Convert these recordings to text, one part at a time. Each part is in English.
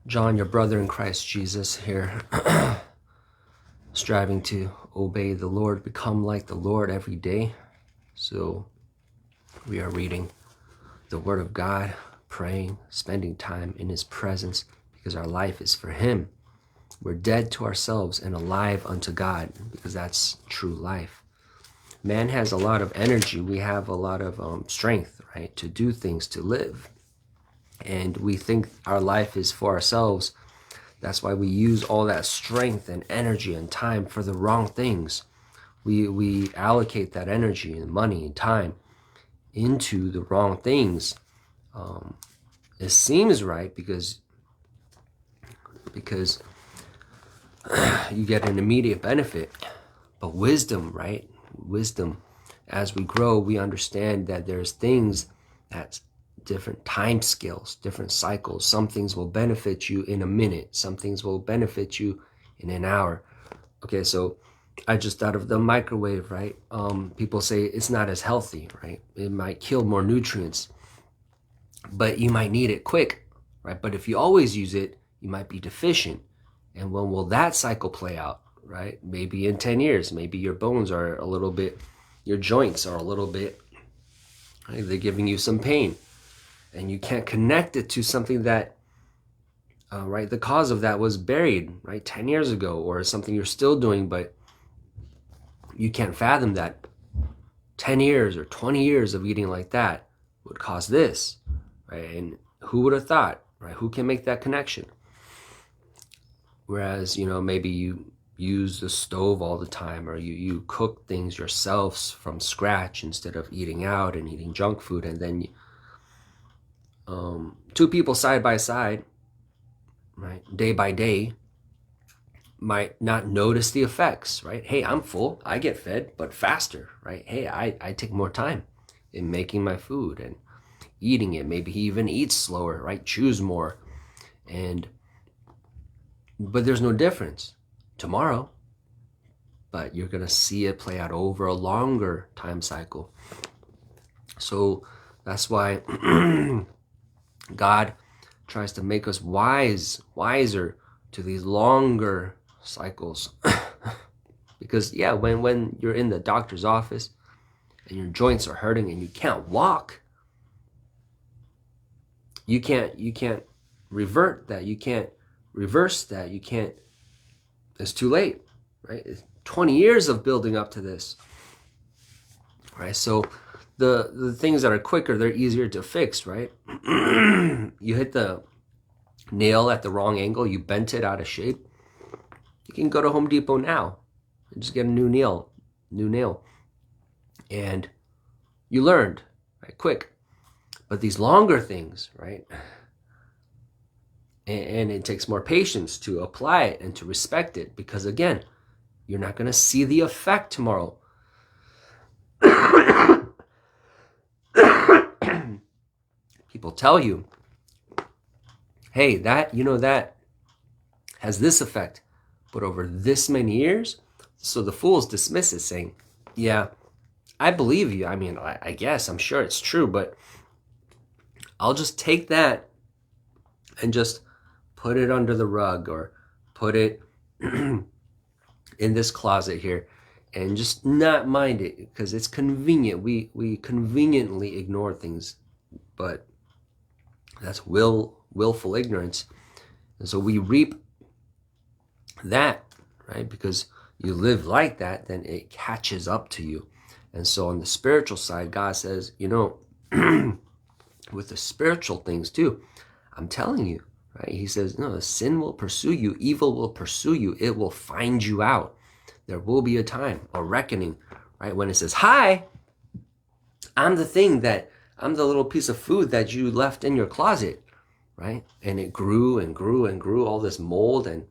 John, your brother in Christ Jesus here, striving to obey the Lord, become like the Lord every day. So we are reading the Word of God, praying, spending time in His presence, because our life is for Him. We're dead to ourselves and alive unto God, because that's true life. Man has a lot of energy. We have a lot of strength, right, to do things, to live. And we think our life is for ourselves. That's why we use all that strength and energy and time for the wrong things. We allocate that energy and money and time into the wrong things. It seems right because you get an immediate benefit. But wisdom, right? Wisdom, as we grow, we understand that there's things that's different time scales, different cycles. Some things will benefit you in a minute. Some things will benefit you in an hour. Okay, so I just thought of the microwave, right? People say it's not as healthy, right? It might kill more nutrients, but you might need it quick, right? But if you always use it, you might be deficient. And when will that cycle play out, right? Maybe in 10 years, maybe your bones are a little bit, your joints are a little bit, right? They're giving you some pain. And you can't connect it to something that, right, the cause of that was buried, right, 10 years ago, or something you're still doing, but you can't fathom that 10 years or 20 years of eating like that would cause this, right? And who would have thought, right? Who can make that connection? Whereas, maybe you use the stove all the time, or you cook things yourselves from scratch instead of eating out and eating junk food, and then two people side by side, right, day by day, might not notice the effects, right? Hey, I'm full, I get fed, but faster, right? Hey, I take more time in making my food and eating it. Maybe he even eats slower, right? Chews more. But there's no difference tomorrow, but you're going to see it play out over a longer time cycle. So that's why God tries to make us wiser to these longer cycles. Because when you're in the doctor's office and your joints are hurting and you can't walk, you can't revert that, you can't reverse that, it's too late, right? It's 20 years of building up to this, right? So the things that are quicker, they're easier to fix, right? You hit the nail at the wrong angle, you bent it out of shape. You can go to Home Depot now and just get a new nail. And you learned, right? Quick. But these longer things, right? And it takes more patience to apply it and to respect it, because again, you're not going to see the effect tomorrow. People tell you, hey, that has this effect, but over this many years. So the fools dismiss it, saying, yeah, I believe you. I mean, I guess, I'm sure it's true, but I'll just take that and just put it under the rug, or put it in this closet here, and just not mind it because it's convenient. We conveniently ignore things, but that's willful ignorance. And so we reap that, right? Because you live like that, then it catches up to you. And so on the spiritual side, God says, with the spiritual things too, I'm telling you, right? He says, no, sin will pursue you, evil will pursue you, it will find you out. There will be a time, a reckoning, right? When it says, hi, I'm the little piece of food that you left in your closet, right? And it grew and grew and grew, all this mold, and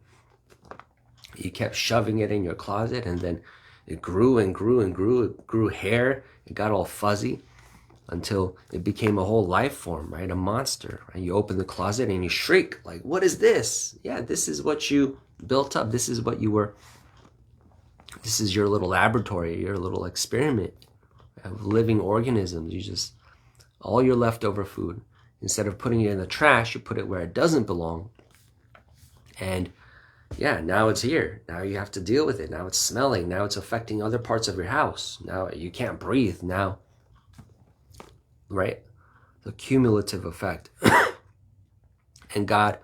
you kept shoving it in your closet, and then it grew and grew and grew. It grew hair, it got all fuzzy, until it became a whole life form, right? A monster, right? You open the closet and you shriek, like, what is this? Yeah, this is what you built up. This is what you were. This is your little laboratory, your little experiment of living organisms. All your leftover food, instead of putting it in the trash, you put it where it doesn't belong. And yeah, now it's here. Now you have to deal with it. Now it's smelling. Now it's affecting other parts of your house. Now you can't breathe now, right? The cumulative effect. And God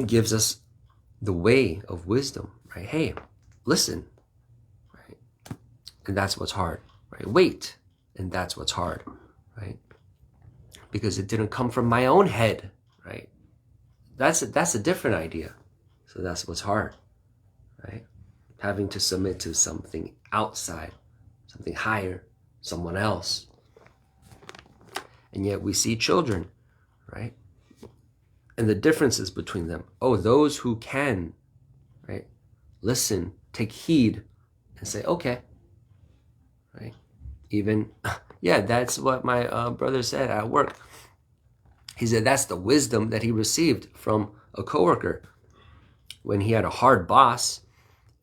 gives us the way of wisdom, right? Hey, listen, right? And that's what's hard, right? Wait, and that's what's hard, right? Because it didn't come from my own head, right? That's a different idea. So that's what's hard, right? Having to submit to something outside, something higher, someone else. And yet we see children, right? And the differences between them. Oh, those who can, right, listen, take heed, and say, okay, right? Even, yeah, that's what my brother said at work. He said that's the wisdom that he received from a coworker when he had a hard boss,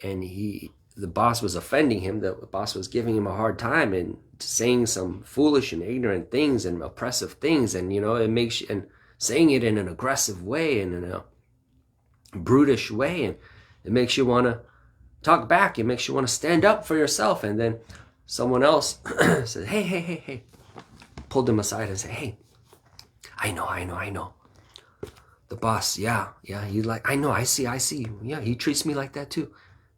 and the boss was offending him. The boss was giving him a hard time and saying some foolish and ignorant things and oppressive things, and it makes you, and saying it in an aggressive way and in a brutish way, and it makes you want to talk back. It makes you want to stand up for yourself. And then someone else said, hey, pulled him aside and said, hey, I know. The boss, yeah, he's like, I know, I see. Yeah, he treats me like that too.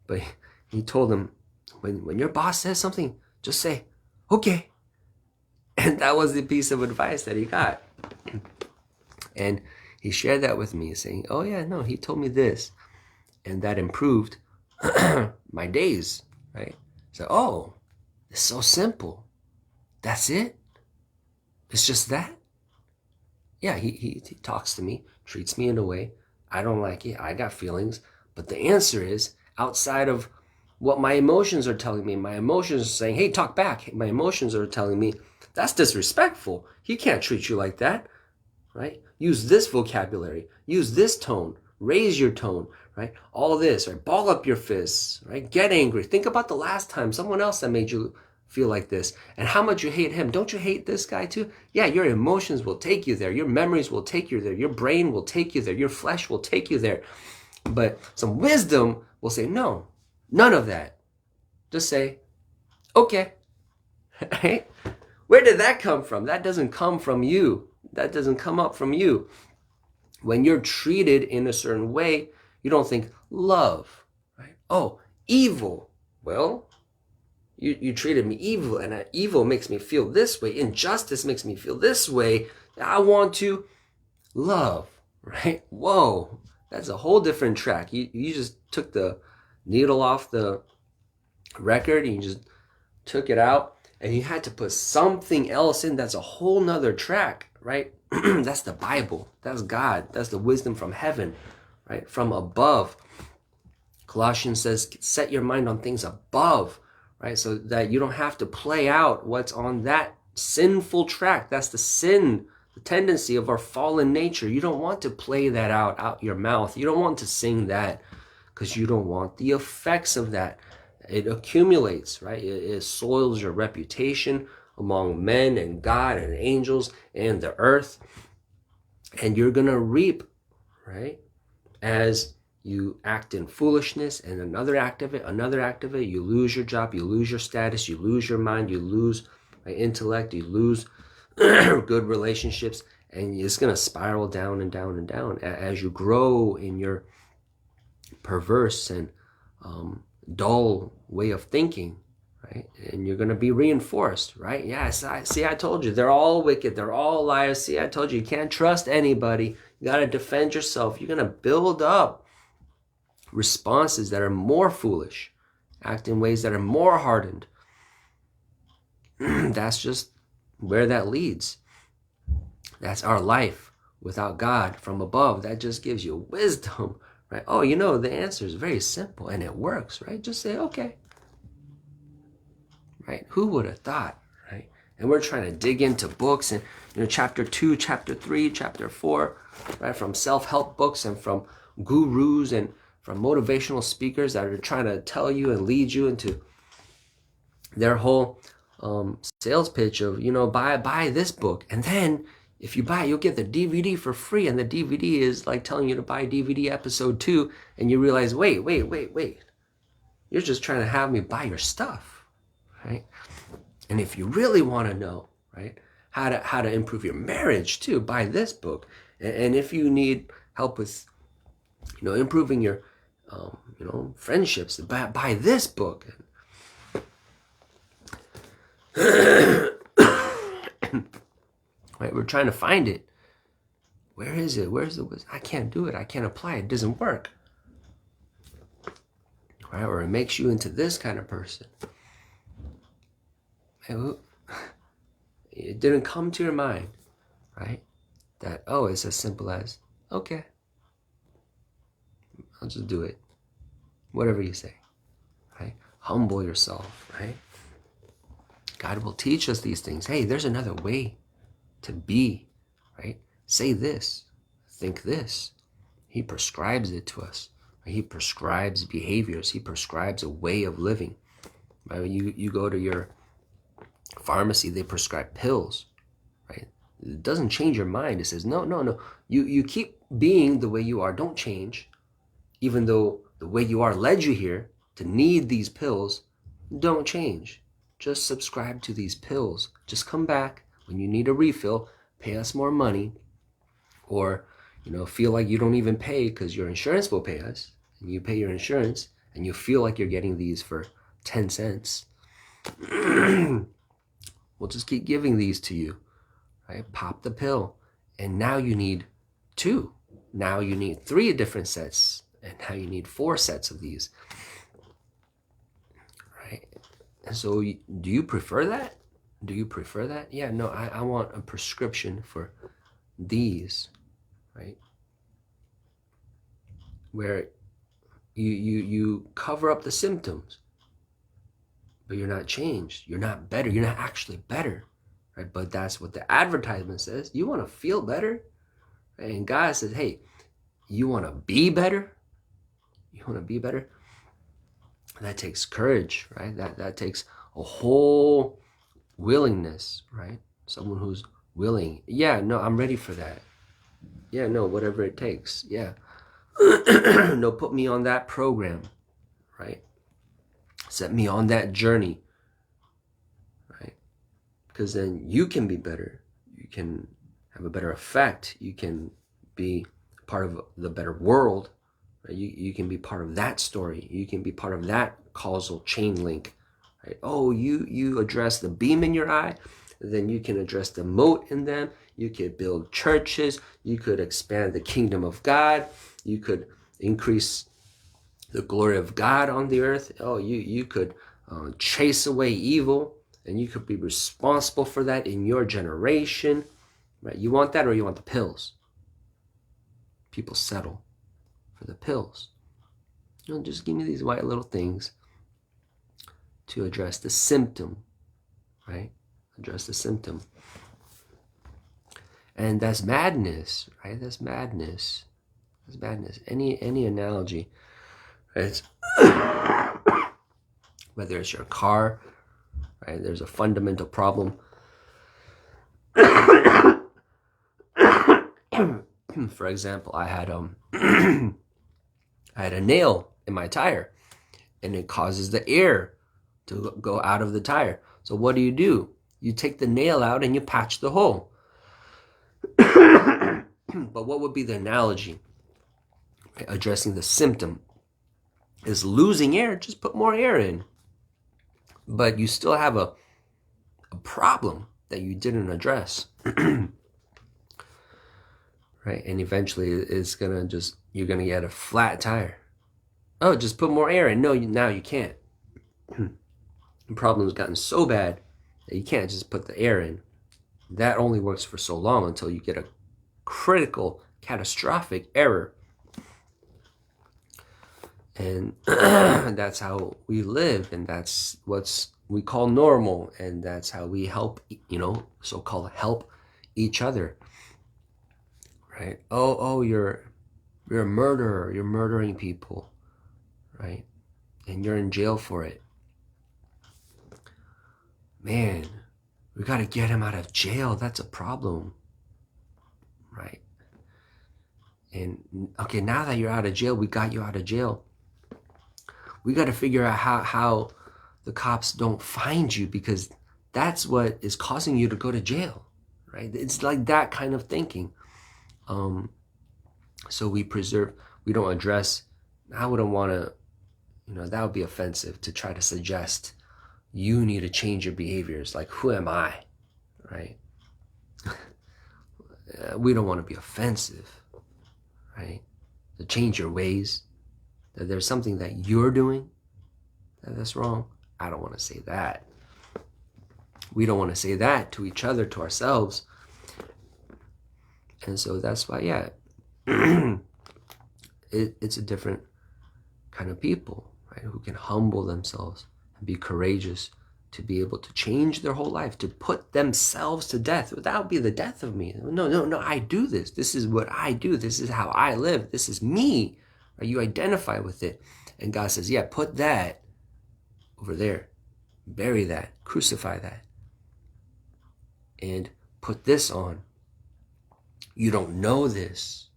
But he told him, when your boss says something, just say, okay. And that was the piece of advice that he got. And he shared that with me, saying, oh yeah, no, he told me this. And that improved my days, right? So, oh, it's so simple. That's it? It's just that? Yeah, he talks to me, treats me in a way. I don't like it. I got feelings. But the answer is outside of what my emotions are telling me. My emotions are saying, hey, talk back. My emotions are telling me, that's disrespectful. He can't treat you like that, right? Use this vocabulary. Use this tone. Raise your tone, right? All this, right? Ball up your fists, right? Get angry. Think about the last time someone else that made you feel like this and how much you hate him. Don't you hate this guy too? Yeah, your emotions will take you there. Your memories will take you there. Your brain will take you there. Your flesh will take you there. But some wisdom will say, no, none of that. Just say, okay. Right? Where did that come from? That doesn't come from you. That doesn't come up from you. When you're treated in a certain way, you don't think love, right? Oh, evil. Well, you treated me evil, and evil makes me feel this way. Injustice makes me feel this way. I want to love, right? Whoa, that's a whole different track. You just took the needle off the record, and you just took it out, and you had to put something else in. That's a whole nother track, right? That's the Bible. That's God. That's the wisdom from heaven, right? From above. Colossians says, set your mind on things above, right? So that you don't have to play out what's on that sinful track. That's the sin, the tendency of our fallen nature. You don't want to play that out your mouth. You don't want to sing that because you don't want the effects of that. It accumulates, right? It soils your reputation among men and God and angels and the earth. And you're going to reap, right? As you act in foolishness, and another act of it, you lose your job, you lose your status, you lose your mind, you lose intellect, you lose good relationships, and it's going to spiral down and down and down as you grow in your perverse and dull way of thinking, right? And you're going to be reinforced, right? Yes, I told you, they're all wicked, they're all liars. See, I told you can't trust anybody. You got to defend yourself. You're going to build up responses that are more foolish, act in ways that are more hardened. That's just where that leads. That's our life without God from above. That just gives you wisdom, right? Oh, the answer is very simple and it works, right? Just say, okay. Right? Who would have thought, right? And we're trying to dig into books and, chapter 2, chapter 3, chapter 4, right? From self-help books and from gurus and from motivational speakers that are trying to tell you and lead you into their whole sales pitch of, buy this book. And then If you buy it, you'll get the DVD for free, and the DVD is like telling you to buy DVD episode 2, and you realize, wait. You're just trying to have me buy your stuff, right? And if you really want to know, right, how to improve your marriage too, buy this book. And if you need help with, improving your, friendships, buy this book. Right, we're trying to find it. Where is it? Where's the wisdom? I can't do it. I can't apply it. It doesn't work. Right? Or it makes you into this kind of person. It didn't come to your mind, right? That, it's as simple as, okay, I'll just do it. Whatever you say, right? Humble yourself, right? God will teach us these things. Hey, there's another way to be, right? Say this, think this. He prescribes it to us. He prescribes behaviors. He prescribes a way of living. Right? You go to your pharmacy, they prescribe pills, right? It doesn't change your mind. It says, no. You keep being the way you are. Don't change. Even though the way you are led you here to need these pills, don't change. Just subscribe to these pills. Just come back when you need a refill, pay us more money, or feel like you don't even pay because your insurance will pay us, and you pay your insurance, and you feel like you're getting these for 10 cents. We'll just keep giving these to you, right? Pop the pill, and now you need 2. Now you need 3 different sets, and now you need 4 sets of these, right? And so, do you prefer that? Do you prefer that? Yeah, no, I want a prescription for these, right? Where you cover up the symptoms, but you're not changed. You're not better. You're not actually better, right? But that's what the advertisement says. You want to feel better? Right? And God says, hey, you want to be better? You want to be better? That takes courage, right? That takes a whole willingness, right? Someone who's willing. Yeah, no, I'm ready for that. Yeah, no, whatever it takes. Yeah. No, put me on that program, right? Set me on that journey, right? Because then you can be better. You can have a better effect. You can be part of the better world. Right? You can be part of that story. You can be part of that causal chain link. Right? Oh, you address the beam in your eye, then you can address the mote in them. You could build churches. You could expand the kingdom of God. You could increase the glory of God on the earth. Oh, you could chase away evil, and you could be responsible for that in your generation. Right? You want that, or you want the pills? People settle for the pills. Just give me these white little things to address the symptom, right? Address the symptom. And that's madness, right? That's madness. That's madness. Any analogy, right? Whether it's your car, right? There's a fundamental problem. For example, I had I had a nail in my tire, and it causes the air to go out of the tire. So what do? You take the nail out and you patch the hole. But what would be the analogy? Addressing the symptom is losing air. Just put more air in. But you still have a problem that you didn't address. Right? And eventually it's gonna you're gonna get a flat tire. Oh, just put more air in. No, now you can't. The problem's gotten so bad that you can't just put the air in. That only works for so long until you get a critical, catastrophic error. And that's how we live, and that's what we call normal, and that's how we help, so-called help each other. Right? Oh, you're a murderer. You're murdering people, right? And you're in jail for it. Man, we got to get him out of jail. That's a problem. right? And okay, now that you're out of jail, we got you out of jail. We got to figure out how the cops don't find you, because that's what is causing you to go to jail, right? It's like that kind of thinking. So we don't address. I wouldn't want to, that would be offensive to try to suggest you need to change your behaviors. Like, who am I, right? We don't want to be offensive, right? To change your ways. That there's something that you're doing that's wrong. I don't want to say that. We don't want to say that to each other, to ourselves. And so that's why, it's a different kind of people, right? Who can humble themselves and be courageous to be able to change their whole life, to put themselves to death. That would be the death of me. No, I do this. This is what I do. This is how I live. This is me. Right? You identify with it. And God says, yeah, put that over there. Bury that. Crucify that. And put this on. You don't know this.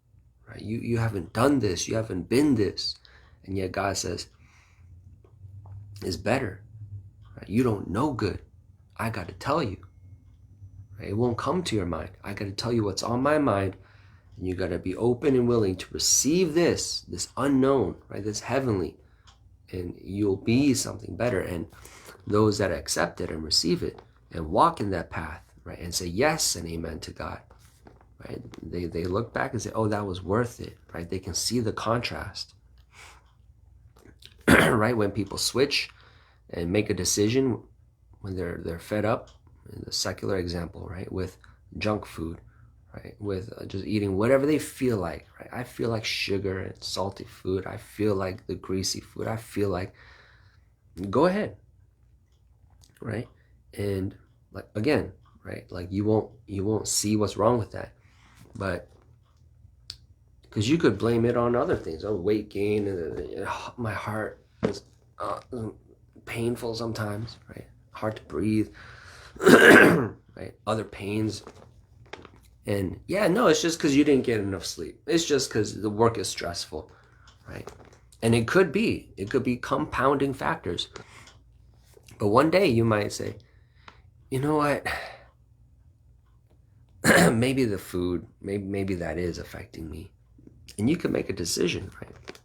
Right? You haven't done this. You haven't been this. And yet God says, it's better. Right? You don't know good. I got to tell you. Right? It won't come to your mind. I got to tell you what's on my mind. And you got to be open and willing to receive this unknown, right? This heavenly. And you'll be something better. And those that accept it and receive it and walk in that path, right? And say yes and amen to God, right? They look back and say, oh, that was worth it, right? They can see the contrast, right? When people switch and make a decision when they're fed up, in the secular example, right? With junk food, right? With just eating whatever they feel like, right? I feel like sugar and salty food. I feel like the greasy food. I feel like, go ahead, right? And like, again, right? Like you won't see what's wrong with that, but because you could blame it on other things. Oh, weight gain, and my heart is painful sometimes, right? Hard to breathe, right? Other pains. And it's just because you didn't get enough sleep. It's just because the work is stressful, right? And it could be compounding factors. But one day you might say, you know what? Maybe the food, maybe that is affecting me. And you can make a decision, right?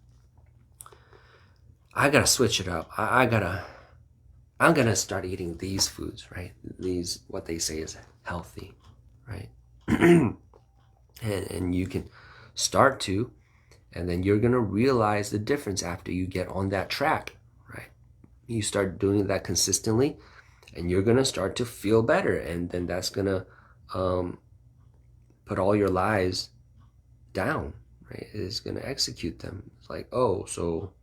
I gotta switch it up. I'm gonna start eating these foods, right? These, what they say is healthy, right? and you can start to, and then you're gonna realize the difference after you get on that track, right? You start doing that consistently, and you're gonna start to feel better, and then that's gonna put all your lies down, right? It's gonna execute them. It's like, oh, so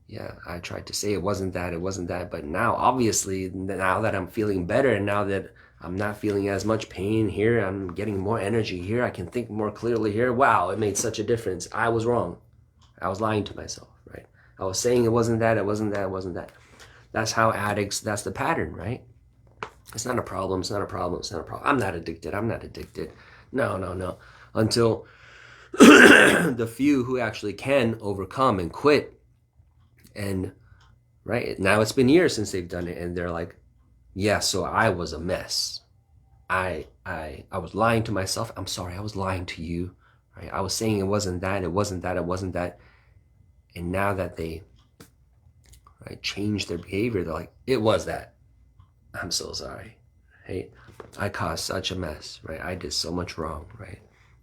yeah, I tried to say it wasn't that, but now, obviously, now that I'm feeling better, and now that I'm not feeling as much pain here, I'm getting more energy here, I can think more clearly here. Wow, it made such a difference. I was wrong. I was lying to myself, right? I was saying it wasn't that. That's how addicts, that's the pattern, right? It's not a problem. I'm not addicted. No. Until the few who actually can overcome and quit. And right now it's been years since they've done it, and they're like, yeah, so I was a mess. I was lying to myself. I'm sorry, I was lying to you. Right? I was saying it wasn't that. And now that they change their behavior, they're like, it was that. I'm so sorry. Right? I caused such a mess, right? I did so much wrong, right?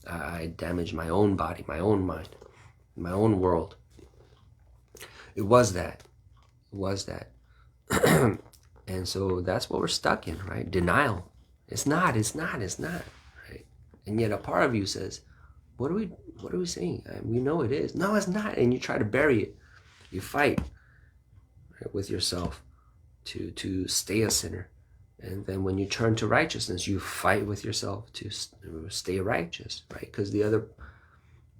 I damaged my own body, my own mind, my own world. It was that. And so that's what we're stuck in, right? Denial. It's not, right? And yet a part of you says, what are we saying? We know it is. No, it's not. And you try to bury it. You fight, right, with yourself to stay a sinner. And then when you turn to righteousness, you fight with yourself to stay righteous, right? Because the other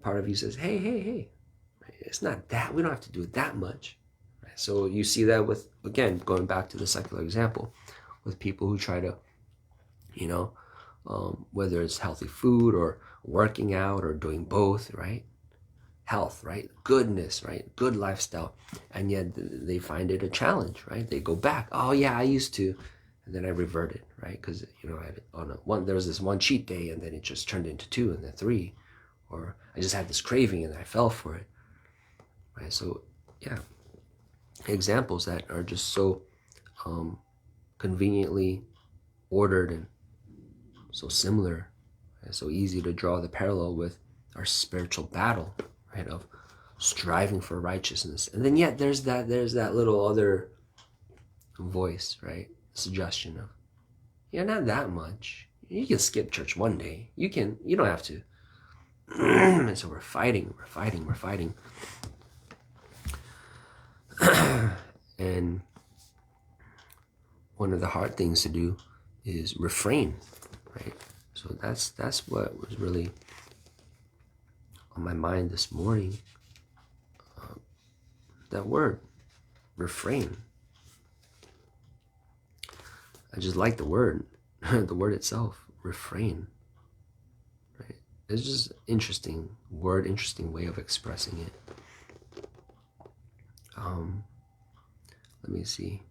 part of you says, hey, it's not that. We don't have to do it that much. Right? So you see that with, again, going back to the secular example, with people who try to, whether it's healthy food or working out or doing both, right? Health, right? Goodness, right? Good lifestyle. And yet they find it a challenge, right? They go back. Oh yeah, I used to. And then I reverted, right? Because, there was this one cheat day and then it just turned into 2 and then 3. Or I just had this craving and I fell for it, right? So yeah, examples that are just so conveniently ordered and so similar, and so easy to draw the parallel with our spiritual battle, right, of striving for righteousness. And then yet there's that little other voice, right, suggestion of, yeah, not that much, you can skip church one day, you don't have to. And so we're fighting. And one of the hard things to do is refrain, right? So that's what was really on my mind this morning. That word, refrain. I just like the word, the word itself, refrain. Right? It's just interesting word, interesting way of expressing it. Let me see.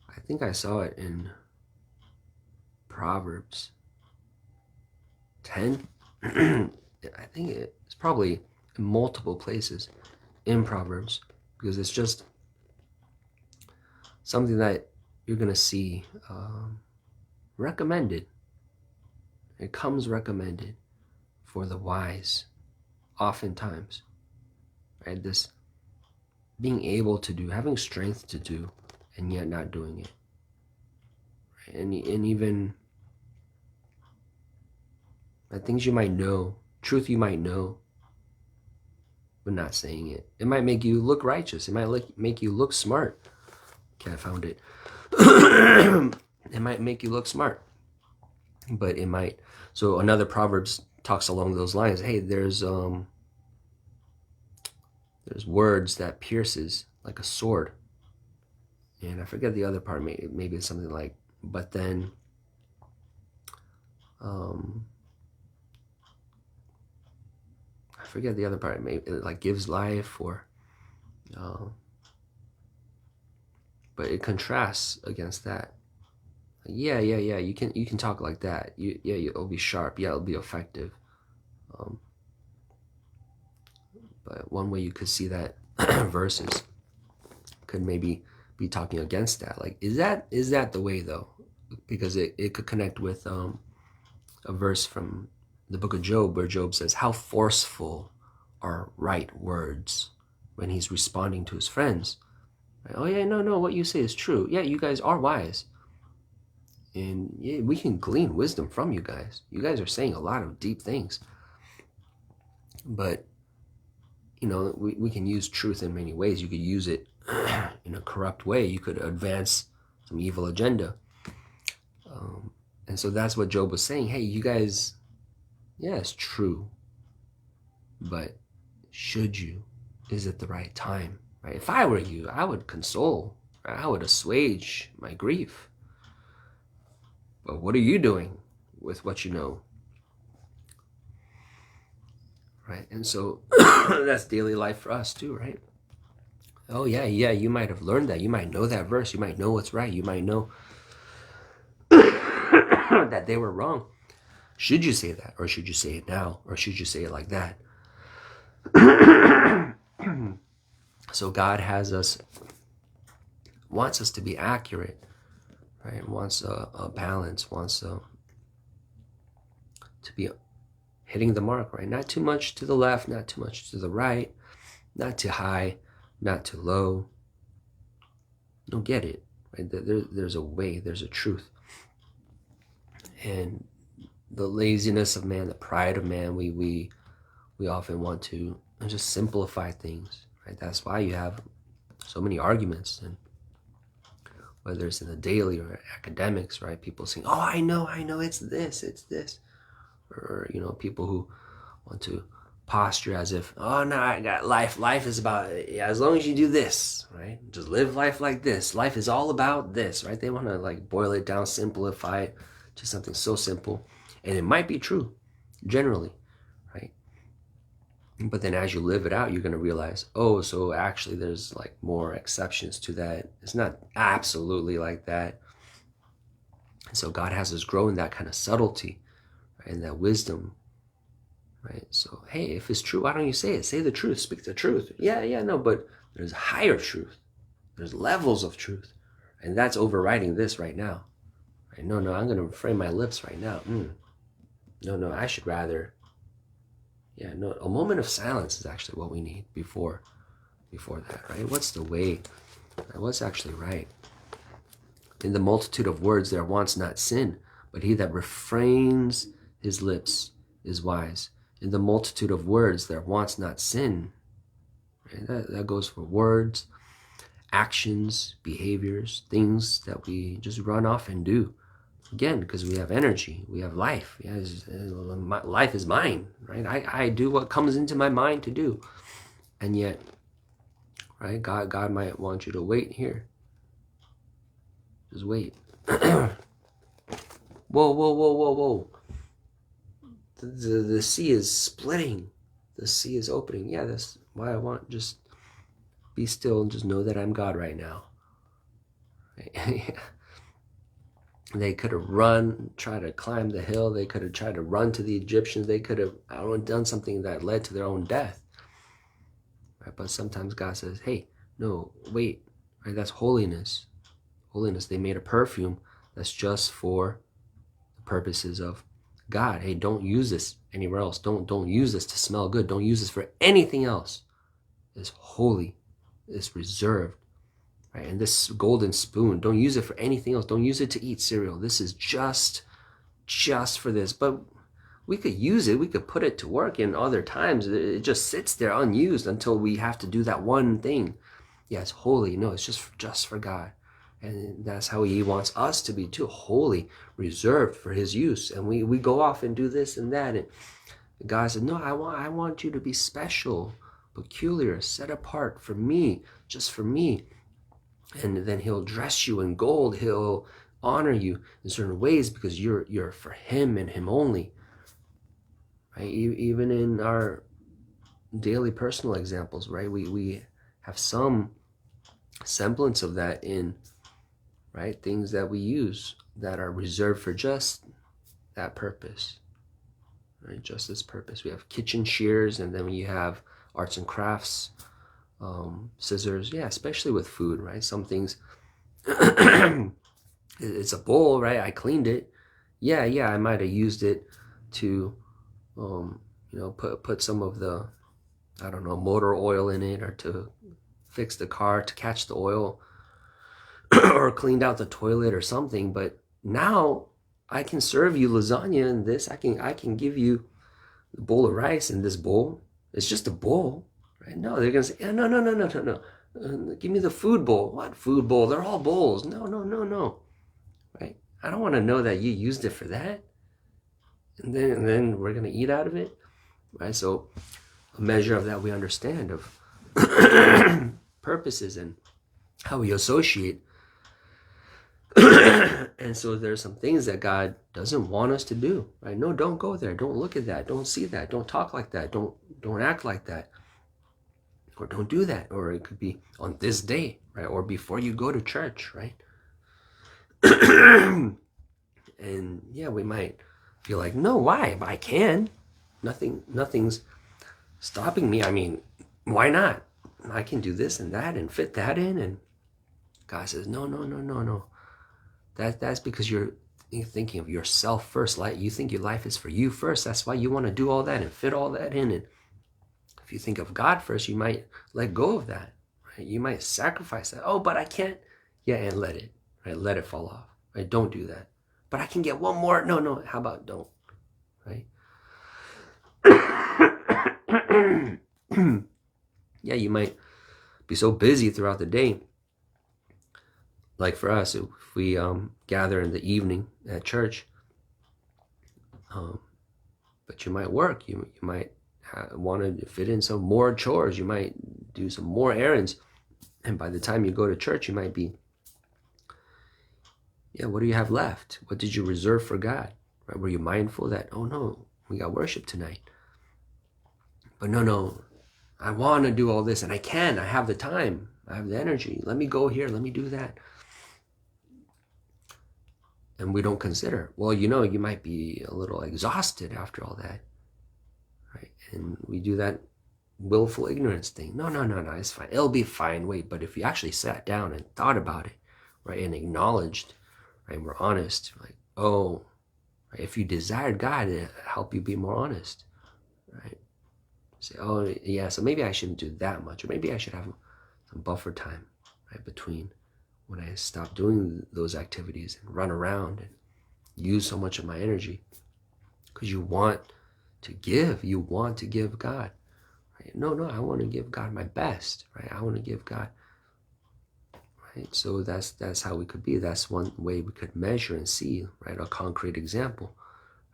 I think I saw it in Proverbs 10. I think it's probably in multiple places in Proverbs, because it's just something that you're going to see recommended. It comes recommended for the wise oftentimes, right? This being able to do, having strength to do, and yet not doing it. Right? And even things you might know, truth you might know, but not saying it. It might make you look righteous. It might make you look smart. Okay, I found it. It might make you look smart, but it might. So another Proverbs talks along those lines. Hey, there's words that pierces like a sword. And I forget the other part. Maybe it's something like, but then I forget the other part. Maybe it like gives life, or but it contrasts against that. Yeah. You can talk like that. It'll be sharp. Yeah, it'll be effective. But one way you could see that verses could maybe be talking against that. Like, is that the way though? Because it could connect with a verse from the book of Job, where Job says, how forceful are right words, when he's responding to his friends. Right? Oh yeah, no, what you say is true. Yeah, you guys are wise. And yeah, we can glean wisdom from you guys. You guys are saying a lot of deep things. But we can use truth in many ways. You could use it in a corrupt way. You could advance some evil agenda. And so that's what Job was saying. Hey, you guys, yeah, it's true. But should you? Is it the right time? Right? If I were you, I would console. Right? I would assuage my grief. But what are you doing with what you know? Right? And so that's daily life for us too, right? Oh yeah, you might have learned that. You might know that verse. You might know what's right. You might know that they were wrong. Should you say that? Or should you say it now? Or should you say it like that? So God wants us to be accurate, right? Wants a balance, wants to be hitting the mark, right? Not too much to the left, not too much to the right, not too high, not too low. Don't get it, right? There's a way, there's a truth. And the laziness of man, the pride of man, we often want to just simplify things, right? That's why you have so many arguments, and whether it's in the daily or academics, right? People saying, oh, I know, it's this. Or, people who want to posture as if, oh, no, I got life. Life is about, yeah, as long as you do this, right? Just live life like this. Life is all about this, right? They want to like boil it down, simplify it to something so simple. And it might be true, generally, But then as you live it out, you're going to realize, oh, so actually there's like more exceptions to that. It's not absolutely like that. And so God has us grow in that kind of subtlety, right, and that wisdom, right? So, hey, if it's true, why don't you say it? Say the truth, speak the truth. Yeah, no, but there's higher truth. There's levels of truth. And that's overriding this right now. Right? No, I'm going to refrain my lips right now. No, I should rather... Yeah, no, a moment of silence is actually what we need before that, right? What's the way? What's actually right? In the multitude of words there wants not sin, but he that refrains his lips is wise. In the multitude of words there wants not sin. Right? That goes for words, actions, behaviors, things that we just run off and do. Again, because we have energy, we have life. Yeah, life is mine, right? I do what comes into my mind to do. And yet, right, God might want you to wait here. Just wait. Whoa. The sea is splitting. The sea is opening. Yeah, that's why I want just be still and just know that I'm God right now. Right? They could have run, tried to climb the hill. They could have tried to run to the Egyptians. They could have done something that led to their own death. Right? But sometimes God says, hey, no, wait. Right? That's holiness. Holiness. They made a perfume that's just for the purposes of God. Hey, don't use this anywhere else. Don't use this to smell good. Don't use this for anything else. It's holy. It's reserved. Right? And this golden spoon, don't use it for anything else. Don't use it to eat cereal. This is just for this. But we could use it. We could put it to work in other times. It just sits there unused until we have to do that one thing. Yeah, it's holy. No, it's just for God. And that's how he wants us to be too, holy, reserved for his use. And we go off and do this and that. And God said, no, I want you to be special, peculiar, set apart for me, just for me. And then he'll dress you in gold. He'll honor you in certain ways because you're for him and him only. Right? Even in our daily personal examples, right? We have some semblance of that in, right, things that we use that are reserved for just that purpose. Right? Just this purpose. We have kitchen shears, and then you have arts and crafts. Scissors, yeah, especially with food, right? Some things, it's a bowl, right? I cleaned it. Yeah, I might have used it to, put some of the, I don't know, motor oil in it, or to fix the car, to catch the oil, or cleaned out the toilet or something. But now I can serve you lasagna in this. I can give you a bowl of rice in this bowl. It's just a bowl. Right? No, they're going to say, no. Give me the food bowl. What food bowl? They're all bowls. No. Right? I don't want to know that you used it for that. And then we're going to eat out of it. Right? So a measure of that we understand of purposes and how we associate. And so there's some things that God doesn't want us to do. Right? No, don't go there. Don't look at that. Don't see that. Don't talk like that. Don't act like that. Or don't do that. Or it could be on this day, right? Or before you go to church, right? And yeah, we might feel like, no, why? I can. Nothing's stopping me. I mean, why not? I can do this and that and fit that in. And God says, no. That's because you're thinking of yourself first. Like, you think your life is for you first. That's why you want to do all that and fit all that in. And if you think of God first, you might let go of that, right? You might sacrifice that. Oh, but I can't. Yeah, and let it, right? Let it fall off, right? Don't do that. But I can get one more. No. How about don't, right? Yeah, you might be so busy throughout the day. Like for us, if we gather in the evening at church, but you might work. You might want to fit in some more chores. You might do some more errands. And by the time you go to church, you might be, what do you have left? What did you reserve for God? Right? Were you mindful that, oh no, we got worship tonight? But no, I want to do all this, and I can. I have the time. I have the energy. Let me go here. Let me do that. And we don't consider, well, you might be a little exhausted after all that, right? And we do that willful ignorance thing. No, it's fine. It'll be fine. Wait, but if you actually sat down and thought about it, right, and acknowledged, right, and we're honest, like, oh, right, if you desired God to help you be more honest, right? Say, oh, yeah, so maybe I shouldn't do that much, or maybe I should have some buffer time, right, between when I stop doing those activities and run around and use so much of my energy. Because you want to give God. Right? No, I want to give God my best, right? I want to give God, right? So that's how we could be. That's one way we could measure and see, right? A concrete example.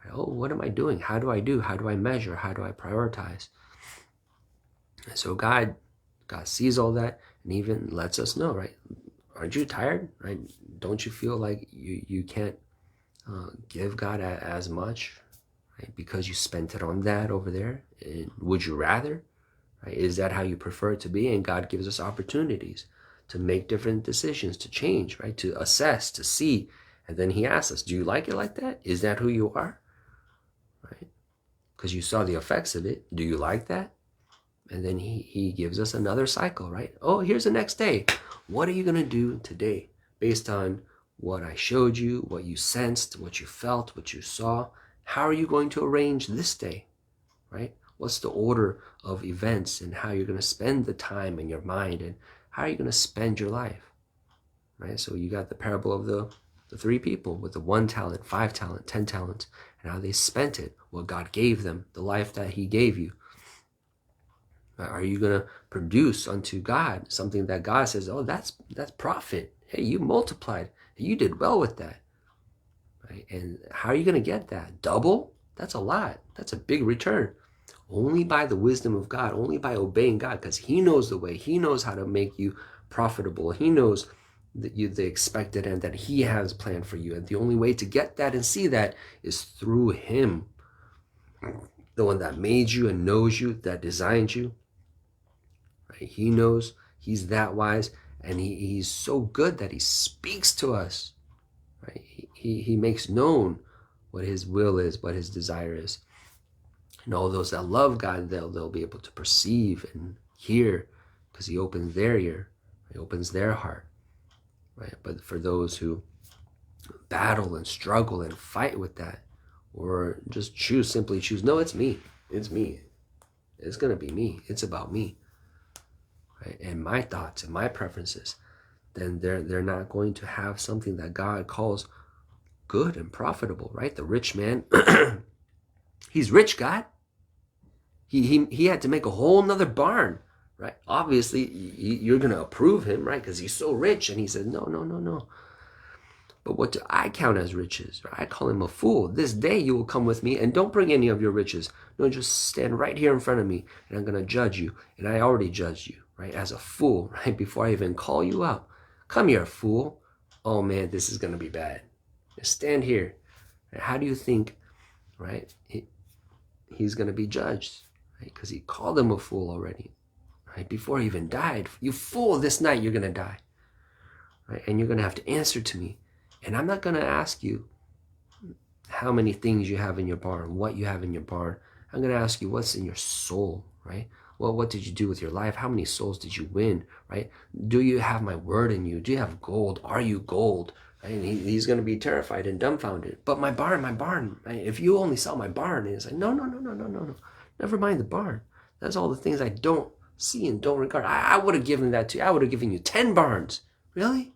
Right? Oh, what am I doing? How do I do? How do I measure? How do I prioritize? And so God sees all that and even lets us know, right? Aren't you tired? Right? Don't you feel like you can't give God as much, right? Because you spent it on that over there? And would you rather? Right? Is that how you prefer it to be? And God gives us opportunities to make different decisions, to change, right? To assess, to see. And then he asks us, do you like it like that? Is that who you are? Right? Because you saw the effects of it. Do you like that? And then he gives us another cycle, right? Oh, here's the next day. What are you going to do today based on what I showed you, what you sensed, what you felt, what you saw? How are you going to arrange this day, right? What's the order of events and how you're going to spend the time in your mind and how are you going to spend your life, right? So you got the parable of the 3 people with the 1 talent, 5 talent, 10 talents, and how they spent it, what God gave them, the life that he gave you. Are you going to produce unto God something that God says, oh, that's profit. Hey, you multiplied. You did well with that. Right? And how are you going to get that? Double? That's a lot. That's a big return. Only by the wisdom of God, only by obeying God, because he knows the way. He knows how to make you profitable. He knows that the expected end that he has planned for you. And the only way to get that and see that is through him. The one that made you and knows you, that designed you. Right? He knows, he's that wise, and he's so good that he speaks to us. Right? He makes known what his will is, what his desire is. And all those that love God, they'll be able to perceive and hear because he opens their ear, he opens their heart. Right? But for those who battle and struggle and fight with that, or just simply choose, no, it's me. It's me. It's going to be me. It's about me. Right? And my thoughts and my preferences, then they're not going to have something that God calls good and profitable, right? The rich man, he's rich, God. He had to make a whole nother barn, right? Obviously, you're going to approve him, right? Because he's so rich. And he said, no. But what do I count as riches? I call him a fool. This day you will come with me and don't bring any of your riches. No, just stand right here in front of me and I'm going to judge you. And I already judged you, right? As a fool, right? Before I even call you out. Come here, fool. Oh man, this is going to be bad. Just stand here. How do you think, right? He's going to be judged, right? Because he called him a fool already, right? Before he even died. You fool, this night you're going to die, right? And you're going to have to answer to me. And I'm not going to ask you how many things you have in your barn, what you have in your barn. I'm going to ask you what's in your soul, right? Well, what did you do with your life? How many souls did you win, right? Do you have my word in you? Do you have gold? Are you gold? Right? And he's going to be terrified and dumbfounded. But my barn, right? If you only saw my barn, and it's like, no. Never mind the barn. That's all the things I don't see and don't regard. I would have given that to you. I would have given you 10 barns. Really?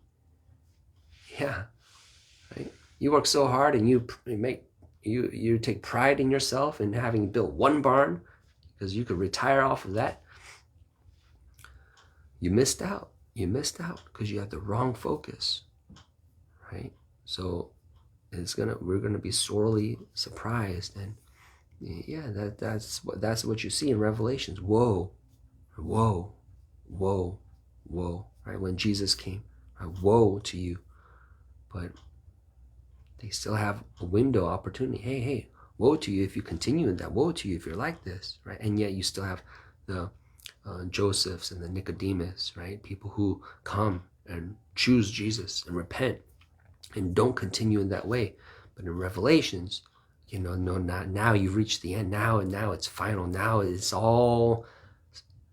Yeah. Right? You work so hard and you take pride in yourself and having built 1 barn because you could retire off of that. You missed out. Because you had the wrong focus. Right? So we're gonna be sorely surprised, and yeah, that's what you see in Revelations. Woe. Right? When Jesus came, right? Woe to you. But they still have a window opportunity. Hey, Woe to you if you continue in that. Woe to you if you're like this, right? And yet you still have the Josephs and the Nicodemus, right? People who come and choose Jesus and repent and don't continue in that way. But in Revelations, no, not now. You've reached the end now, and now it's final. Now it's all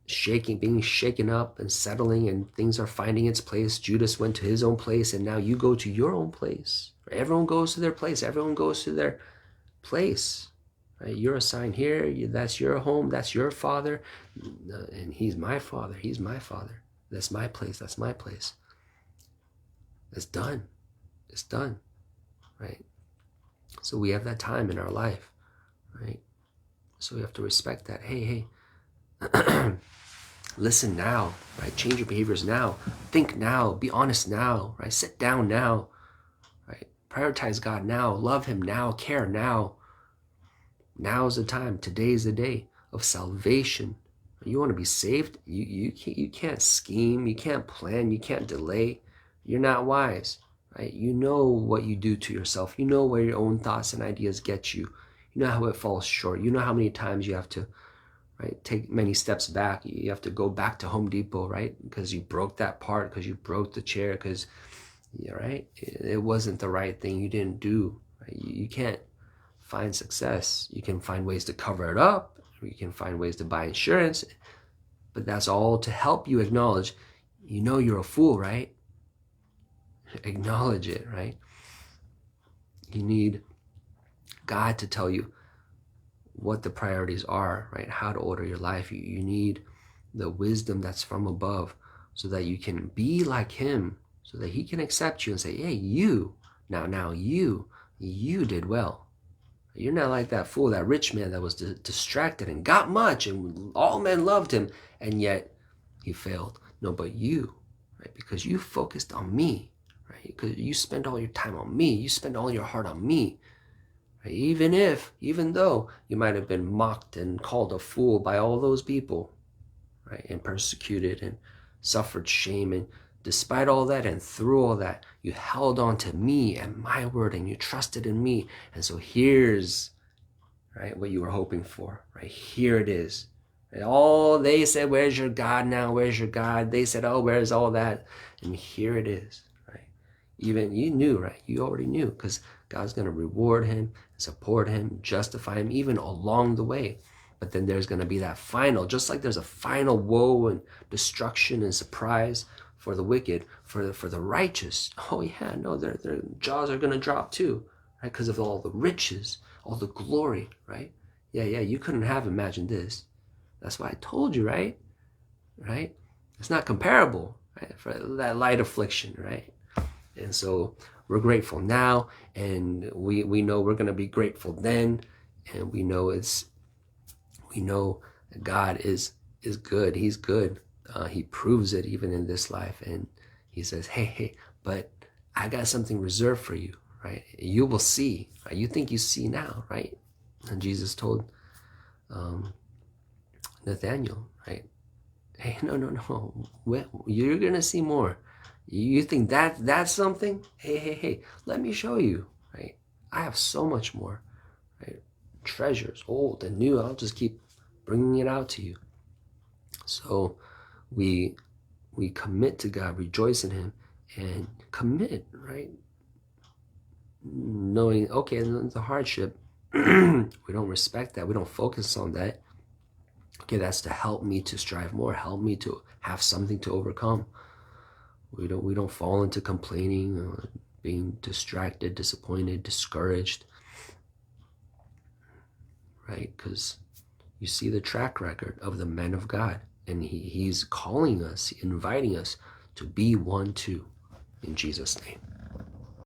being shaken up and settling, and things are finding its place. Judas went to his own place, and now you go to your own place. Everyone goes to their place. Everyone goes to their place. Right? You're assigned here. That's your home. That's your father, and he's my father. He's my father. That's my place. That's my place. It's done. It's done. Right? So we have that time in our life, right? So we have to respect that. Hey, listen now, right? Change your behaviors now. Think now. Be honest now, right? Sit down now, right? Prioritize God now. Love him now. Care now. Now is the time. Today is the day of salvation. You want to be saved? You can't scheme. You can't plan. You can't delay. You're not wise. Right? You know what you do to yourself. You know where your own thoughts and ideas get you. You know how it falls short. You know how many times you have to, right, take many steps back. You have to go back to Home Depot, right? Because you broke that part, because you broke the chair, because, right, it wasn't the right thing. You didn't do. Right? You can't find success. You can find ways to cover it up. You can find ways to buy insurance. But that's all to help you acknowledge, you're a fool, right? Acknowledge it, right? You need God to tell you what the priorities are, right? How to order your life. You need the wisdom that's from above so that you can be like him, so that he can accept you and say, hey, you did well. You're not like that fool, that rich man that was distracted and got much and all men loved him, and yet he failed. No, but you, right? Because you focused on me. Because you spend all your time on me. You spend all your heart on me. Right? Even though you might have been mocked and called a fool by all those people, right? And persecuted and suffered shame. And despite all that and through all that, you held on to me and my word, and you trusted in me. And so here's, right, what you were hoping for. Right? Here it is. And all they said, where's your God now? Where's your God? They said, oh, where's all that? And here it is. Even you knew, right? You already knew, because God's going to reward him, support him, justify him, even along the way. But then there's going to be that final, just like there's a final woe and destruction and surprise for the wicked, for the righteous. Oh yeah, no, their jaws are going to drop too, right? Because of all the riches, all the glory, right? Yeah, you couldn't have imagined this. That's why I told you, right? Right? It's not comparable, right? For that light affliction, right? And so we're grateful now, and we know we're going to be grateful then, and we know that God is good. He's good. He proves it even in this life, and he says, hey, but I got something reserved for you, right? You will see. Right? You think you see now, right? And Jesus told Nathaniel, right? Hey, no. You're going to see more. You think that's something? Hey, let me show you, right? I have so much more, right? Treasures, old and new. I'll just keep bringing it out to you. So we commit to God, rejoice in him, and commit, right? Knowing, okay, the hardship, we don't respect that. We don't focus on that. Okay, that's to help me to strive more, help me to have something to overcome. We don't fall into complaining or being distracted, disappointed, discouraged, right? Because you see the track record of the men of God, and he's calling us, inviting us to be one too, in Jesus' name.